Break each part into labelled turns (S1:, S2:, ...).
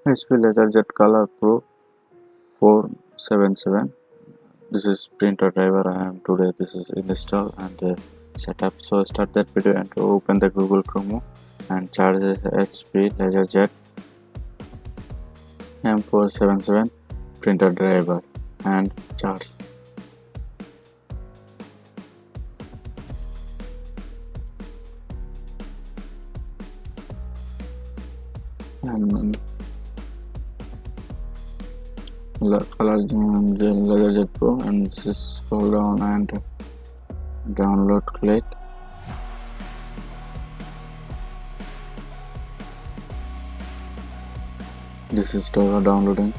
S1: HP LaserJet Color Pro 477. This is printer driver I am today. This is install and setup. So start that video and open the Google Chrome and charge the HP LaserJet m477 printer driver and charge. And color LaserJet Pro, and this is scroll down and download, click. This is downloading.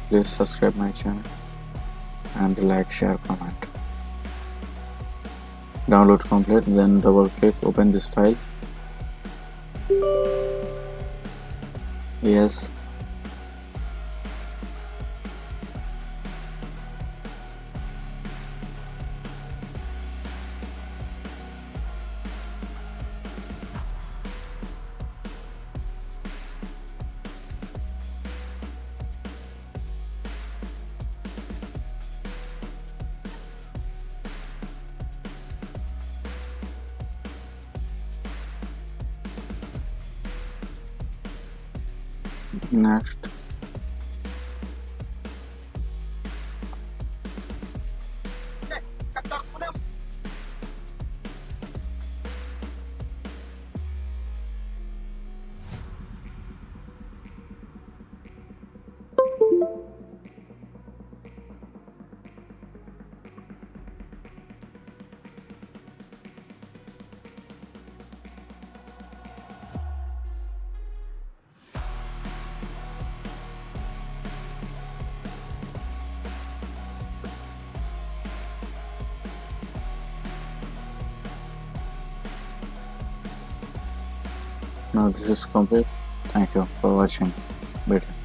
S1: Please subscribe my channel and like, share, comment. Download complete, then double click, open this file. Yes. Next. Now this is complete. Thank you for watching video.